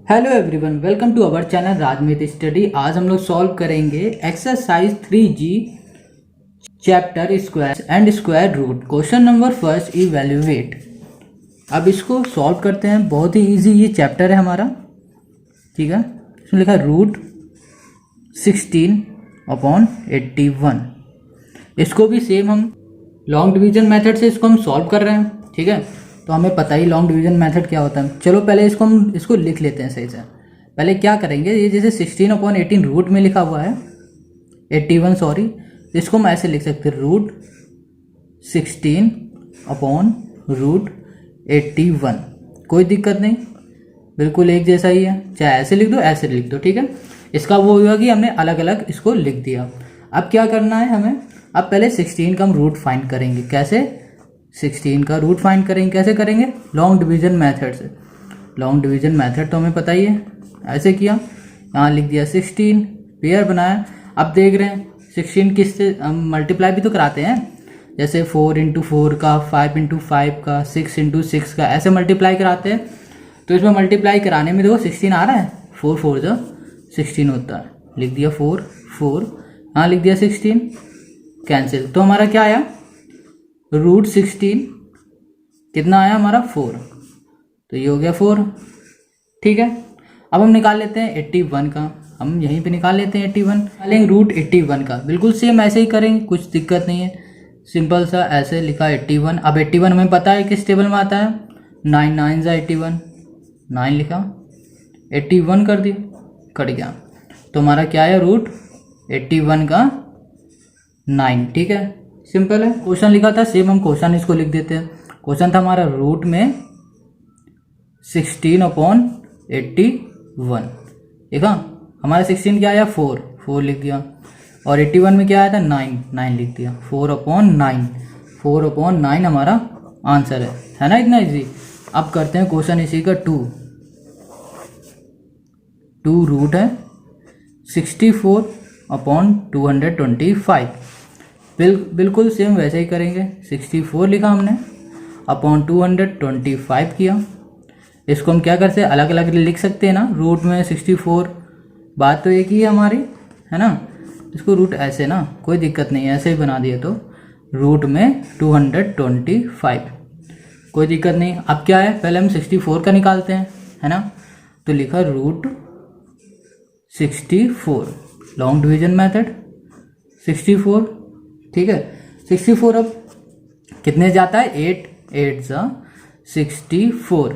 Hello everyone, welcome to our channel Rajmit study. आज हम लोग सॉल्व करेंगे exercise 3G chapter square and square root. Question number first, evaluate. अब इसको solve करते हैं। बहुत ही इजी ये चैप्टर है हमारा, ठीक है। इसमें लिखा रूट 16/81। इसको भी सेम हम लॉन्ग डिवीजन मेथड से इसको हम सॉल्व कर रहे हैं, ठीक है। तो हमें पता ही लॉन्ग डिवीजन मेथड क्या होता है। चलो पहले इसको लिख लेते हैं सही से। पहले क्या करेंगे, ये जैसे 16/18 रूट में लिखा हुआ है 81 सॉरी, इसको हम ऐसे लिख सकते हैं रूट 16/√81। कोई दिक्कत नहीं, बिल्कुल एक जैसा ही है, चाहे ऐसे लिख दो ऐसे लिख दो, ठीक है। इसका वो हुआ कि हमने अलग अलग इसको लिख दिया। अब क्या करना है हमें, अब पहले 16 का हम रूट फाइंड करेंगे। कैसे 16 का रूट फाइंड करेंगे, कैसे करेंगे, लॉन्ग डिवीजन मेथड से। लॉन्ग डिवीजन मेथड तो हमें पता ही है। ऐसे किया, यहाँ लिख दिया 16, पेयर बनाया। अब देख रहे हैं 16 किससे हम मल्टीप्लाई भी तो कराते हैं, जैसे 4 × 4 का, 5 × 5 का, 6 × 6 का, ऐसे मल्टीप्लाई कराते हैं। तो इसमें मल्टीप्लाई कराने में देखो 16 आ रहा है, 4 4 जो 16 होता है। लिख दिया 4 4, यहाँ लिख दिया 16, कैंसिल। तो हमारा क्या आया, रूट 16 कितना आया हमारा 4, तो ये हो गया 4, ठीक है। अब हम निकाल लेते हैं 81 का, हम यहीं पे निकाल लेते हैं 81, निकालेंगे रूट 81 का। बिल्कुल सेम ऐसे ही करेंगे, कुछ दिक्कत नहीं है, सिंपल सा ऐसे लिखा 81। अब 81 हमें पता है किस टेबल में आता है, 9 9 × 81, 9 लिखा, 81 कर दिया, कट गया। तो हमारा क्या है, रूट 81 का 9, ठीक है, सिंपल है। क्वेश्चन लिखा था सेम, हम क्वेश्चन इसको लिख देते हैं। क्वेश्चन था हमारा रूट में 16/81, देखा हमारा 16 क्या आया 4 4 लिख दिया, और 81 में क्या आया था 9 9 लिख दिया, 4/9 4/9 हमारा आंसर है ना, इतना इजी। अब करते हैं क्वेश्चन इसी का 2 रूट है 64/225। बिल्कुल सेम वैसे ही करेंगे। 64 लिखा हमने, अपॉन 225 किया। इसको हम क्या करते हैं, अलग अलग लिख सकते हैं ना, रूट में 64, बात तो एक ही है हमारी, है ना। इसको रूट ऐसे ना, कोई दिक्कत नहीं है, ऐसे ही बना दिया तो रूट में 225, कोई दिक्कत नहीं। अब क्या है, पहले हम 64 का निकालते हैं, है ना। तो लिखा रूट 64, लॉन्ग डिवीजन मेथड 64, ठीक है। 64 अब कितने जाता है, 8 8 × 64,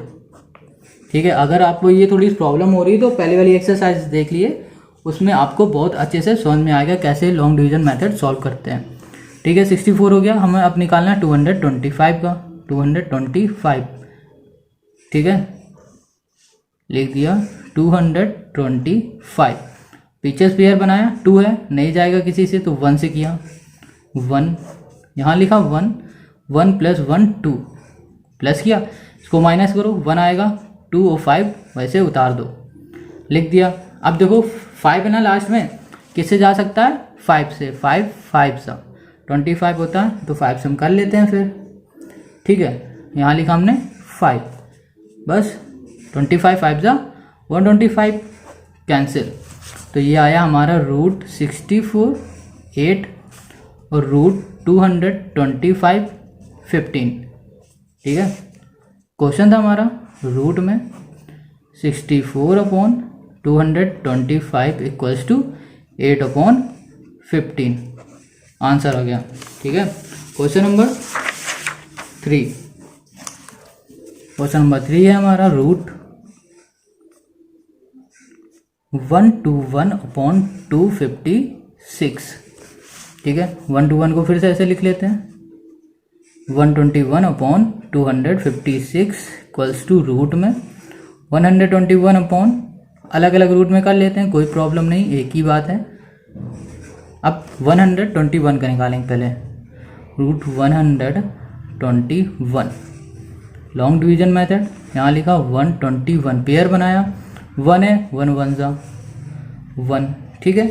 ठीक है। अगर आपको ये थोड़ी प्रॉब्लम हो रही है तो पहले वाली एक्सरसाइज देख लिए, उसमें आपको बहुत अच्छे से समझ में आएगा कैसे लॉन्ग डिवीजन मेथड सॉल्व करते हैं, ठीक है। 64 हो गया, हमें अब निकालना है 225 का, 225, ठीक है, लिख दिया 225। पीछे पेयर बनाया, 2 है नहीं जाएगा किसी से, तो 1 से किया, 1 यहाँ लिखा 1 1 + 1 2, प्लस किया, इसको माइनस करो, 1 आएगा, 2 और 5 वैसे उतार दो, लिख दिया। अब देखो 5 है ना लास्ट में, किससे जा सकता है, 5 से, 5 5 सा 25 होता है, तो 5 से हम कर लेते हैं फिर, ठीक है। यहाँ लिखा हमने 5, बस 25 5 × 125, कैंसिल। तो ये आया हमारा रूट 64 8 और रूट 225 15, ठीक है। क्वेश्चन था हमारा रूट में 64/225 = 8/15, आंसर आ गया, ठीक है। क्वेश्चन नंबर 3, क्वेश्चन नंबर 3 है हमारा रूट 121/256, ठीक है। 121 को फिर से ऐसे लिख लेते हैं, 121/256 = रूट में 121 अलग अलग रूट में कर लेते हैं, कोई प्रॉब्लम नहीं, एक ही बात है। अब 121 का निकालेंगे पहले, रूट 121 लॉन्ग डिवीजन मेथड, यहाँ लिखा 121, पेयर बनाया, 1 है, 1 1 × 1, ठीक है,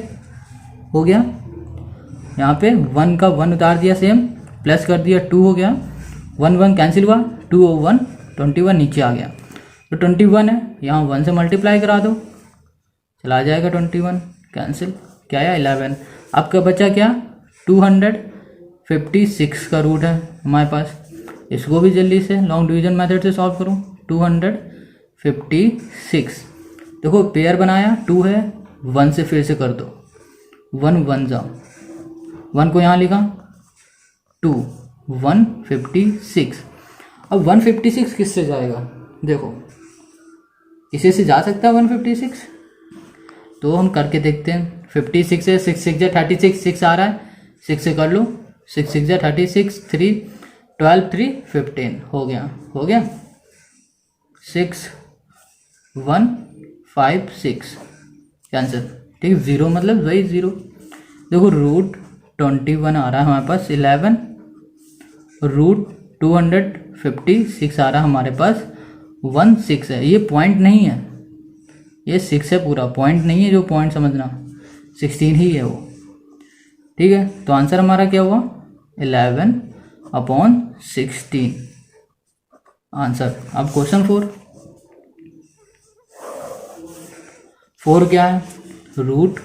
हो गया। यहाँ पे 1 का 1 उतार दिया, सेम प्लस कर दिया, 2 हो गया, 1 1 कैंसिल हुआ, 2 और 1 21 नीचे आ गया। तो 21 है, यहाँ 1 से मल्टीप्लाई करा दो, चला जाएगा 21, कैंसिल, क्या आया 11। अब क्या बचा, क्या 256 का रूट है हमारे पास। इसको भी जल्दी से लॉन्ग डिवीजन मेथड से सॉल्व करूँ। 256, देखो पेयर बनाया, 2 है, 1 से फिर से कर दो, 1 1 जाओ, 1 को यहाँ लिखा, 2 156। अब 156 किससे जाएगा, देखो इसी से जा सकता है 156, तो हम करके देखते हैं। 56 है, 6 6 36, 6 आ रहा है, 6 से कर लो, 6 6 36, 3 12 3 15, हो गया 6 1 5 6, कैंसिल, ठीक, 0 मतलब वही 0। देखो रूट 21 आ रहा है हमारे पास, 11 रूट 256 आ रहा है हमारे पास, 16 है, ये पॉइंट नहीं है, ये 6 है पूरा, पॉइंट नहीं है, जो पॉइंट समझना 16 ही है वो, ठीक है। तो आंसर हमारा क्या हुआ, 11/16 आंसर। अब क्वेश्चन 4 क्या है, रूट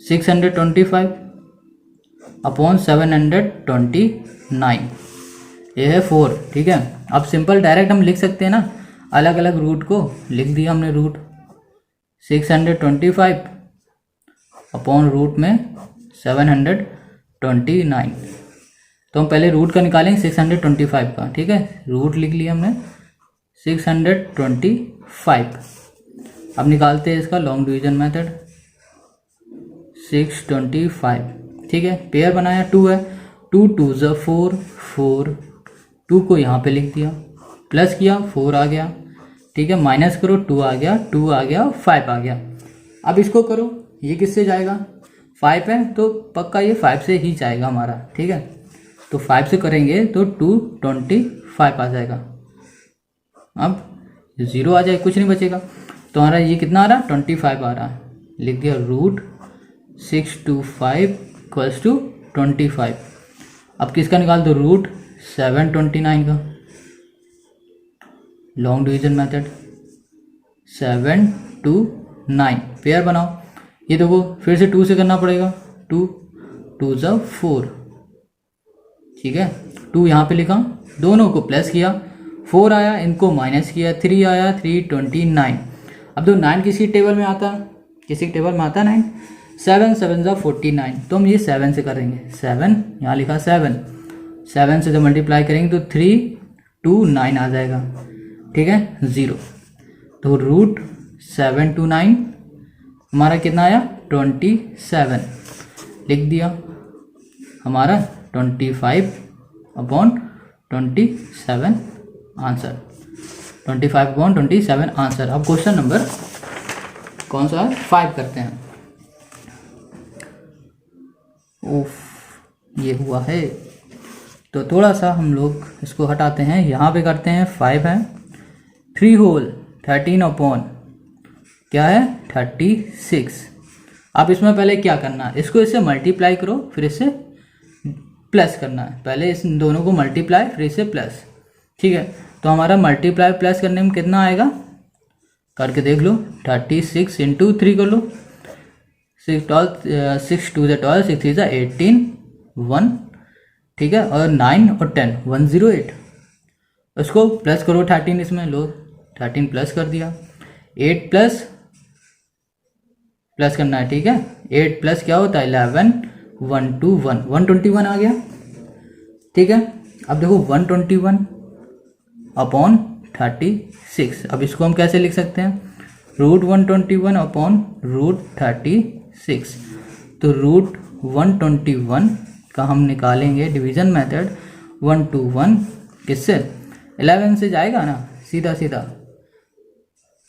625/729, ये है 4, ठीक है। अब सिंपल डायरेक्ट हम लिख सकते हैं ना, अलग अलग रूट को लिख दिया हमने, रूट 625 अपॉन रूट में 729, तो हम पहले रूट का निकालेंगे 625 का, ठीक है, रूट लिख लिया हमने 625। अब निकालते हैं इसका लॉन्ग डिवीजन मेथड, 625, ठीक है, पेयर बनाया, 2 है, 2 2 ज़ा 4 4, 2 को यहाँ पे लिख दिया, प्लस किया 4 आ गया, ठीक है, माइनस करो 2 आ गया, 2 आ गया, 5 आ गया। अब इसको करो, ये किससे जाएगा, 5 है तो पक्का ये 5 से ही जाएगा हमारा, ठीक है, तो 5 से करेंगे तो 225 आ जाएगा। अब 0 आ जाए, कुछ नहीं बचेगा, तो हमारा ये कितना आ रहा है, 25 आ रहा है, लिख दिया रूट 625 इक्वल्स टू 25। अब किसका निकाल दो, रूट 729 का, लॉन्ग डिवीजन मेथड 729, पेयर बनाओ, ये देखो फिर से 2 से करना पड़ेगा, 2 2 ज़ा 4, ठीक है, 2 यहाँ पे लिखा, दोनों को प्लस किया, 4 आया, इनको माइनस किया, 3 आया, 329। अब दो 9 किसी टेबल में आता, किसी टेबल में आता 9, 7 7 ज़ा 49, तो हम ये 7 से करेंगे, 7 यहाँ लिखा 7 से जब मल्टीप्लाई करेंगे तो 329 आ जाएगा, ठीक है, 0, तो रूट 729 हमारा कितना आया, 27, लिख दिया हमारा 25/27 आंसर, 25/27 आंसर। अब क्वेश्चन नंबर कौन सा है, 5 करते हैं। उफ, ये हुआ है, तो थोड़ा सा हम लोग इसको हटाते हैं, यहाँ पे करते हैं, 5 है, 3 होल 13 अपॉन क्या है 36। अब इसमें पहले क्या करना है, इसको इससे मल्टीप्लाई करो, फिर इससे प्लस करना है, पहले इस दोनों को मल्टीप्लाई फिर इससे प्लस, ठीक है। तो हमारा मल्टीप्लाई प्लस करने में कितना आएगा, करके देख लो, 36 इंटू 3 कर लो, 6 2 ज़ा 12, 6 3 ज़ा 18, 1, ठीक है, और 9 और 10 108, उसको प्लस करो 13, इसमें लो 13 प्लस कर दिया, 8 प्लस करना है, ठीक है, 8 प्लस क्या होता है 11, 121 121 आ गया, ठीक है। अब देखो 121 अपॉन 36, अब इसको हम कैसे लिख सकते हैं, रूट 121 अपॉन रूट 36, तो रूट 121 का हम निकालेंगे डिवीजन मेथड, 1 to 1 किससे, 11 से जाएगा ना, सीधा सीधा,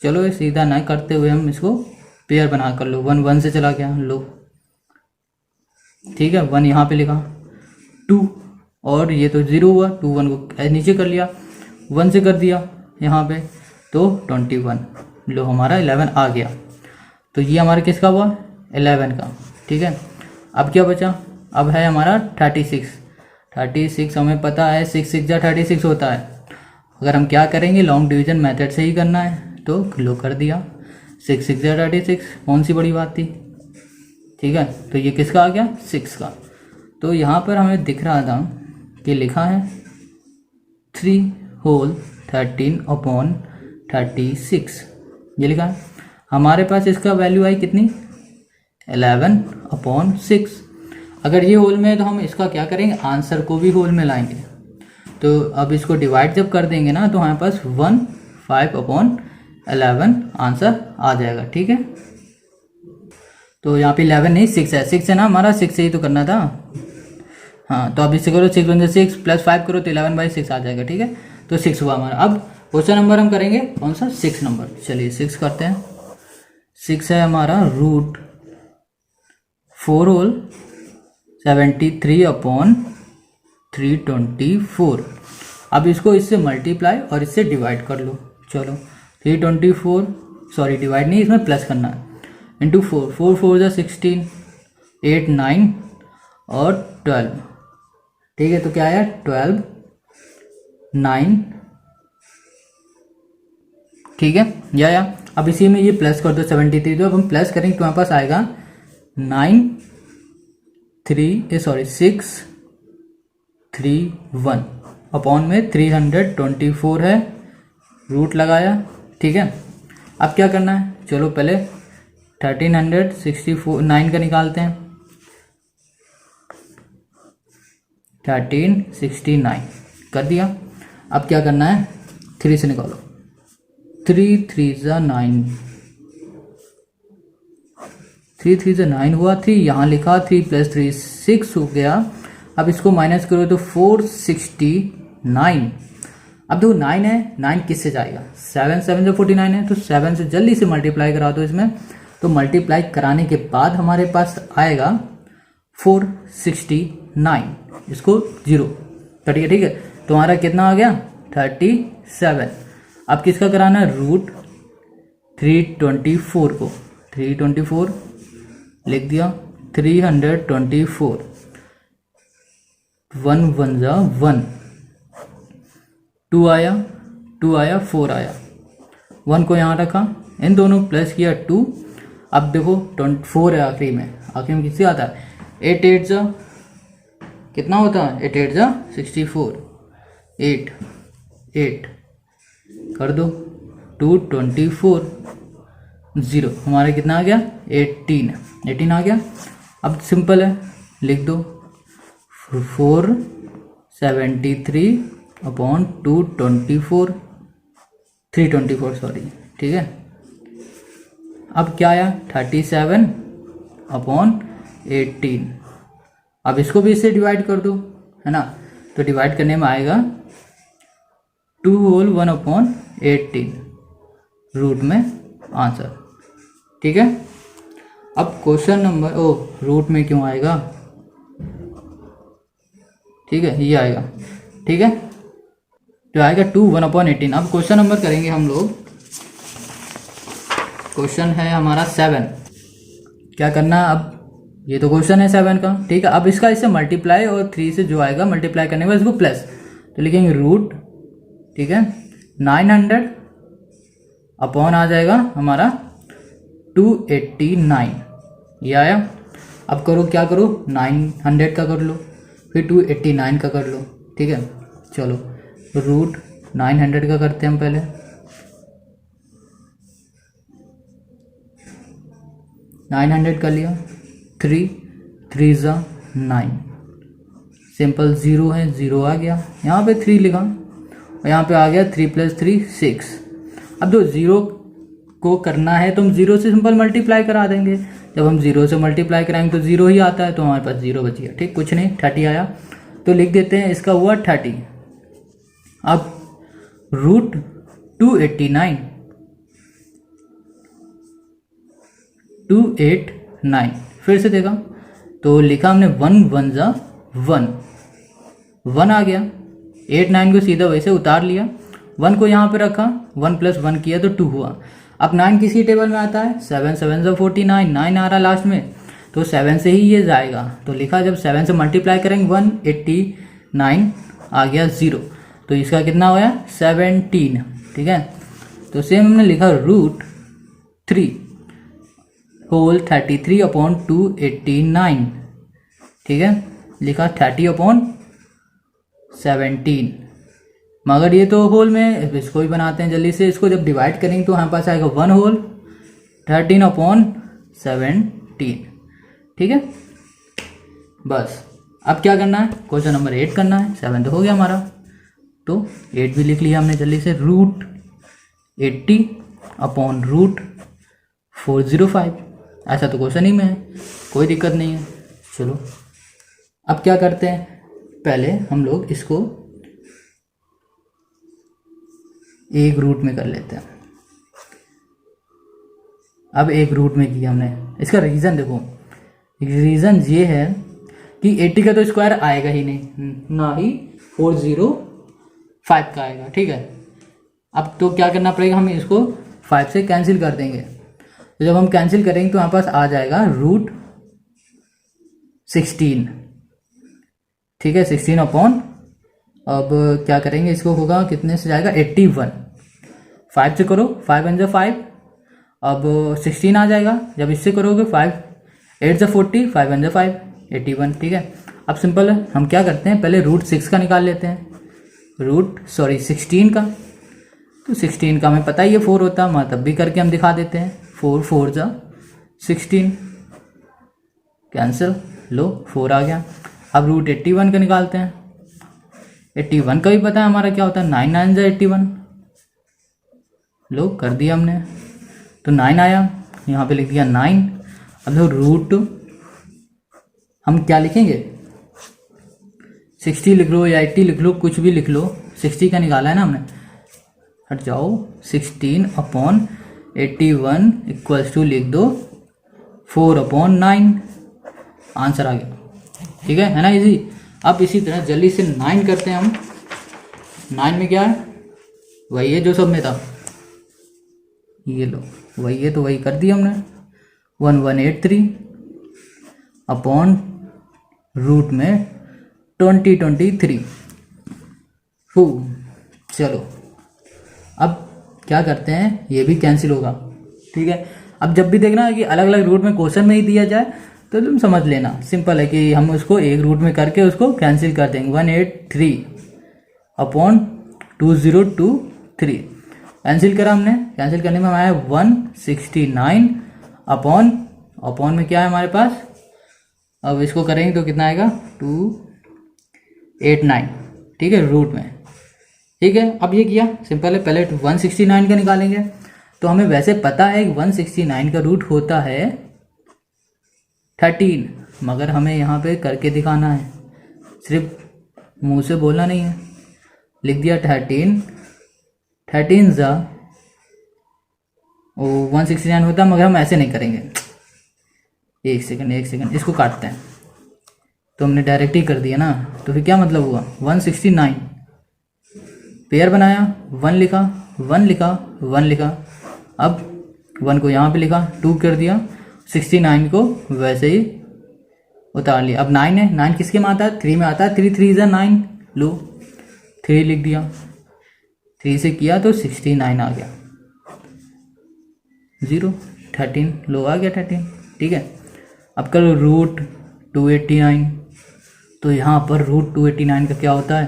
चलो ये सीधा ना करते हुए हम इसको पेयर बना कर लो, 1 1 से चला गया, लो, ठीक है, 1 यहाँ पे लिखा, 2 और ये तो 0 हुआ, 2 1 को नीचे कर लिया, 1 से कर दिया यहाँ पे, तो 21, लो हमारा 11 आ गया, तो ये हमारा किसका हुआ 11 का, ठीक है। अब क्या बचा, अब है हमारा 36 हमें पता है 6 6 जा 36 होता है, अगर हम क्या करेंगे, लॉन्ग डिवीजन मेथड से ही करना है, तो लो कर दिया, 6 6 36, कौन सी बड़ी बात थी, ठीक है। तो ये किसका आ गया, 6 का। तो यहाँ पर हमें दिख रहा था कि लिखा है 3 होल 13/36, ये लिखा है। हमारे पास इसका वैल्यू आई कितनी, 11/6। अगर ये होल में है तो हम इसका क्या करेंगे, आंसर को भी होल में लाएंगे। तो अब इसको डिवाइड जब कर देंगे ना, तो हमारे पास 15/11 आंसर आ जाएगा, ठीक है। तो यहाँ पे 11 नहीं 6 है, 6 है ना हमारा, 6 से ही तो करना था। हाँ, तो अब इससे करो 6 × 6 + 5 करो तो 11/6 आ जाएगा, ठीक है। तो 6 हुआ हमारा। अब क्वेश्चन नंबर हम करेंगे कौन सा, 6 नंबर। चलिए 6 करते हैं। 6 है हमारा √4 होल 73/324। अब इसको इससे मल्टीप्लाई और इससे डिवाइड कर लो। चलो 324, सॉरी डिवाइड नहीं, इसमें प्लस करना है, इंटू 4, 4 4 = 16, 8 9 और 12, ठीक है। तो क्या आया, 12 9, ठीक है, या अब इसी में ये प्लस कर दो 73, तो अब हम प्लस करेंगे तो हमारे पास आएगा 631 अपॉन में 324 है, रूट लगाया, ठीक है। अब क्या करना है, चलो पहले 1369 का निकालते हैं, 1369 कर दिया। अब क्या करना है, 3 से निकालो, 3 3 = 9, 3 3 = 9 हुआ, 3 यहाँ लिखा, 3 + 3 6 हो गया। अब इसको माइनस करो तो 469। अब देखो 9 है, 9 किससे जाएगा, 7 7 = 49 है, तो 7 से जल्दी से मल्टीप्लाई करा दो इसमें। तो मल्टीप्लाई कराने के बाद हमारे पास आएगा 469, इसको 0 कटिए, ठीक है। तो हमारा कितना आ गया, 37। अब किसका कराना है, √324 को, 324 लिख दिया, 324, 1 1 = 1, 2 आया, 2 आया, 4 आया, 1 को यहाँ रखा, इन दोनों प्लस किया 2। अब देखो 4 है आखिरी में किससे आता है, 8 8 = कितना होता है, 8 8 = 64, 8 8 कर दो, 224 0, हमारा कितना आ गया, 18 आ गया। अब सिंपल है, लिख दो 473/224, 324 सॉरी, ठीक है। अब क्या आया, 37/18। अब इसको भी इससे डिवाइड कर दो, है ना। तो डिवाइड करने में आएगा 2 होल 1/18 रूट में आंसर, ठीक है। अब क्वेश्चन नंबर, रूट में क्यों आएगा, ठीक है, ये आएगा, ठीक है। तो आएगा 2 1/18। अब क्वेश्चन नंबर करेंगे हम लोग, क्वेश्चन है हमारा 7। क्या करना है, अब ये तो क्वेश्चन है 7 का, ठीक है। अब इसका इससे मल्टीप्लाई और 3 से जो आएगा मल्टीप्लाई करने के बाद इसको प्लस, तो लिखेंगे रूट, ठीक है, 900 अपॉन आ जाएगा हमारा 289, ये आया। अब करो, क्या करो, 900 का कर लो, फिर 289 का कर लो, ठीक है। चलो √900 का करते हैं हम पहले, 900 कर लिया, 3 3 = 9, सिंपल 0 है, 0 आ गया, यहाँ पे 3 लिखा और यहाँ पे आ गया 3 + 3 6। अब जो 0 को करना है तो हम 0 से सिंपल मल्टीप्लाई करा देंगे, जब हम 0 से मल्टीप्लाई कराएंगे तो 0 ही आता है, तो हमारे पास 0 बच गया, ठीक, कुछ नहीं, 30 आया। तो लिख देते हैं, इसका हुआ 30। अब √289 289 फिर से देखा तो लिखा हमने 1 1 = 1, 1 आ गया, 8 9 को सीधा वैसे उतार लिया, 1 को यहाँ पे रखा, 1 + 1 किया तो 2 हुआ। अब 9 किसी टेबल में आता है, 7 7 = 49, 9 आ रहा लास्ट में, तो 7 से ही ये जाएगा। तो लिखा जब 7 से मल्टीप्लाई करेंगे 189 आ गया 0, तो तो इसका कितना होया 17, ठीक है। तो सेम हमने लिखा √3 होल 33/289, ठीक है, लिखा 30/17, मगर ये तो होल में, इसको भी बनाते हैं जल्दी से। इसको जब डिवाइड करेंगे तो हमारे पास आएगा 1 होल 13/17, ठीक है। बस अब क्या करना है, क्वेश्चन नंबर 8 करना है। 7 तो हो गया हमारा, तो 8 भी लिख लिया हमने जल्दी से। √80/√405, ऐसा तो क्वेश्चन ही में है, कोई दिक्कत नहीं है। चलो अब क्या करते हैं, पहले हम लोग इसको एक रूट में कर लेते हैं। अब एक रूट में किया हमने, इसका रीज़न देखो, रीज़न ये है कि 80 का तो स्क्वायर आएगा ही नहीं, ना ही 405 का आएगा, ठीक है। अब तो क्या करना पड़ेगा, हम इसको 5 से कैंसिल कर देंगे। तो जब हम कैंसिल करेंगे तो हमारे पास आ जाएगा √16, ठीक है, 16 अब क्या करेंगे, इसको होगा कितने से जाएगा 81, 5 से करो, 5 × 5, अब 16 आ जाएगा। जब इससे करोगे 5 8 × 40, 5 × 5 81, ठीक है। अब सिंपल है, हम क्या करते हैं, पहले √6 का निकाल लेते हैं, 16 का। तो 16 का हमें पता ही है 4 होता है, तब भी करके हम दिखा देते हैं। 4 4 × 16, कैंसिल, लो 4 आ गया। अब √81 का निकालते हैं, 81 का भी पता है हमारा क्या होता है, 9 9 × 81, लो कर दिया हमने, तो 9 आया, यहाँ पे लिख दिया 9। अब देखो रूट हम क्या लिखेंगे, 60 लिख लो या 80 लिख लो, कुछ भी लिख लो, 60 का निकाला है ना हमने, हट जाओ, 16/81 इक्वल्स टू लिख दो 4/9, आंसर आ गया, ठीक है ना, इजी। अब इसी तरह जल्दी से 9 करते हैं हम। 9 में क्या है, वही है जो सब में था, ये लो वही है, तो वही कर दिया हमने, 1183/रूट में 2023। चलो अब क्या करते हैं, ये भी कैंसिल होगा, ठीक है। अब जब भी देखना है कि अलग अलग रूट में क्वेश्चन में ही दिया जाए तो तुम समझ लेना, सिंपल है कि हम उसको एक रूट में करके उसको कैंसिल कर देंगे। 183/2023 कैंसिल करा हमने, कैंसिल करने में हमारा 169 अपॉन में क्या है हमारे पास, अब इसको करेंगे तो कितना आएगा 289, ठीक है, रूट में, ठीक है। अब ये किया सिंपल है, पहले 169 का निकालेंगे, तो हमें वैसे पता है कि 169 का रूट होता है 13, मगर हमें यहाँ पे करके दिखाना है, सिर्फ मुंह से बोलना नहीं है। लिख दिया 13 ज़ा 169 होता, मगर हम ऐसे नहीं करेंगे, एक सेकंड इसको काटते हैं, तो हमने डायरेक्ट ही कर दिया ना, तो फिर क्या मतलब हुआ, 169 पेयर बनाया, 1 लिखा 1 लिखा 1 लिखा, अब 1 को यहाँ पे लिखा, 2 कर दिया, 69 को वैसे ही उतार लिया। अब 9 है, 9 किसके में आता है, 3 में आता है, 3 3 × 9, लो 3 लिख दिया, 3 से किया तो 69 आ गया, 0 13, लो आ गया 13, ठीक है। अब करो √289, तो यहाँ पर √289 का क्या होता है,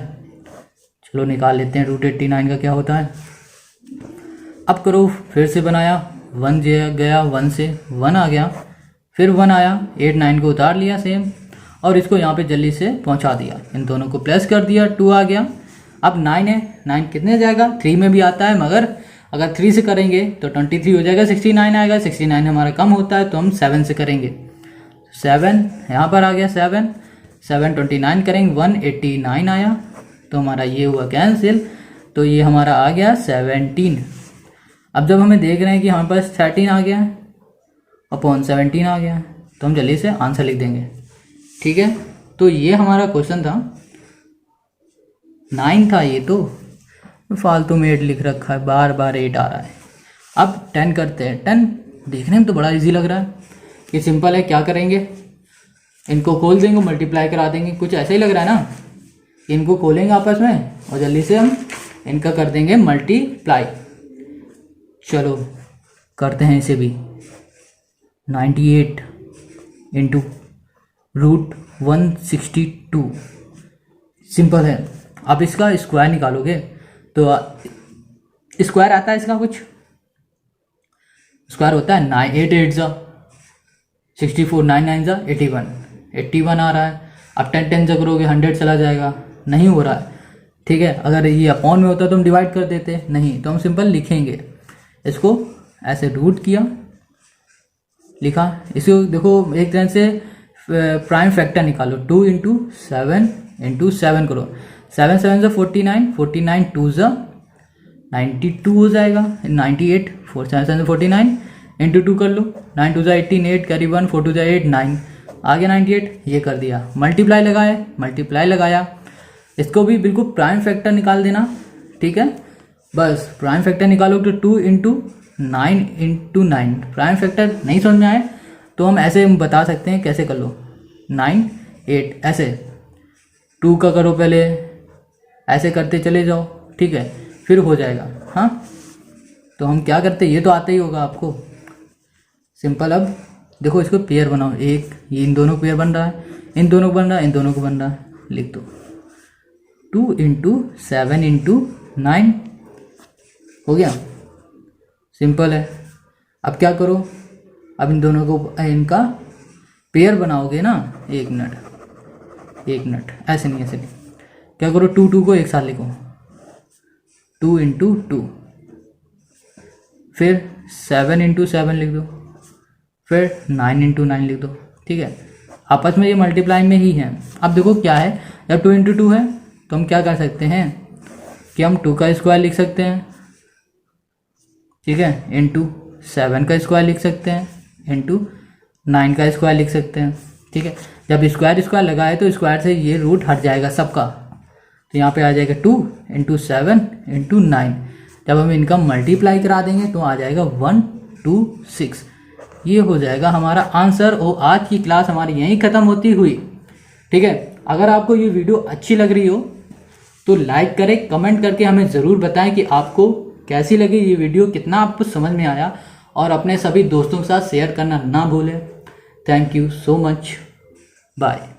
चलो निकाल लेते हैं, √89 का क्या होता है। अब करो, फिर से बनाया, 1 गया 1 से 1 आ गया, फिर 1 आया, 8 9 को उतार लिया सेम, और इसको यहाँ पे जल्दी से पहुँचा दिया, इन दोनों को प्लस कर दिया, 2 आ गया। अब 9 है, 9 कितने जाएगा, 3 में भी आता है, मगर अगर 3 से करेंगे तो 23 हो जाएगा, 69 आएगा, 69 हमारा कम होता है तो हम 7 से करेंगे, 7 यहाँ पर आ गया, 7 29 करेंगे, 189 आया, तो हमारा ये हुआ कैंसिल, तो ये हमारा आ गया 17। अब जब हमें देख रहे हैं कि हमारे पास 13 आ गया अपॉन 17 आ गया, तो हम जल्दी से आंसर लिख देंगे, ठीक है। तो ये हमारा क्वेश्चन था, 9 था ये, तो फालतू में 8 लिख रखा है, बार बार 8 आ रहा है। अब 10 करते हैं, 10 देखने में तो बड़ा इजी लग रहा है, ये सिंपल है, क्या करेंगे, इनको खोल देंगे, मल्टीप्लाई करा देंगे, कुछ ऐसा ही लग रहा है ना, इनको खोलेंगे आपस में और जल्दी से हम इनका कर देंगे मल्टीप्लाई। चलो करते हैं इसे भी। 98 इंटू √162 सिंपल है। आप इसका स्क्वायर निकालोगे तो स्क्वायर आता है इसका, कुछ स्क्वायर होता है 9 8 8 जा 64, 9 9 जा 81 आ रहा है। अब 10 10 जा करोगे 100 चला जाएगा, नहीं हो रहा है। ठीक है, अगर ये अपॉन में होता तो हम डिवाइड कर देते, नहीं तो हम सिंपल लिखेंगे इसको ऐसे। रूट किया, लिखा, इसको देखो एक तरह से प्राइम फैक्टर निकालो। 2 इंटू 7 करो, 7 7 जा 49, 49 2 जा 92 हो जाएगा, 98 4 7 7 49 इंटू 2 कर लो, 9 2 जा 18, 8 कैरी 1, 4 2 जा 8 9 आ गया 98। ये कर दिया, मल्टीप्लाई लगाया। इसको भी बिल्कुल प्राइम फैक्टर निकाल देना। ठीक है, बस प्राइम फैक्टर निकालो तो 2 इंटू 9 प्राइम फैक्टर नहीं समझ में आए तो हम ऐसे बता सकते हैं, कैसे कर लो 9 8 ऐसे 2 का करो पहले, ऐसे करते चले जाओ। ठीक है, फिर हो जाएगा। हाँ, तो हम क्या करते, ये तो आता ही होगा आपको सिंपल। अब देखो इसको पेयर बनाओ, एक ये इन दोनों को पेयर बन रहा है, इन दोनों को बन रहा है, इन दोनों को बन रहा है, लिख दो 2 इंटू 7 इंटू 9 हो गया, सिंपल है। अब क्या करो, अब इन दोनों को इनका पेयर बनाओगे ना, एक मिनट ऐसे नहीं, ऐसे नहीं, क्या करो 2 2 को एक साथ लिखो, 2 इंटू 2, फिर 7 इंटू 7 लिख दो, फिर 9 इंटू 9 लिख दो। ठीक है, आपस में ये मल्टीप्लाई में ही है। अब देखो क्या है, जब 2 इंटू 2 है तो हम क्या कर सकते हैं कि हम 2 का स्क्वायर लिख सकते हैं। ठीक है, इंटू 7 का स्क्वायर लिख सकते हैं, इंटू 9 का स्क्वायर लिख सकते हैं। ठीक है, जब स्क्वायर लगाए तो स्क्वायर से ये रूट हट जाएगा सबका, तो यहाँ पे आ जाएगा 2 इंटू 7 इंटू 9। जब हम इनका मल्टीप्लाई करा देंगे तो आ जाएगा 126। ये हो जाएगा हमारा आंसर। और आज की क्लास हमारी यहीं ख़त्म होती हुई। ठीक है, अगर आपको ये वीडियो अच्छी लग रही हो तो लाइक करें, कमेंट करके हमें ज़रूर बताएं कि आपको कैसी लगी ये वीडियो, कितना आपको समझ में आया, और अपने सभी दोस्तों के साथ शेयर करना ना भूलें। Thank you so much, bye.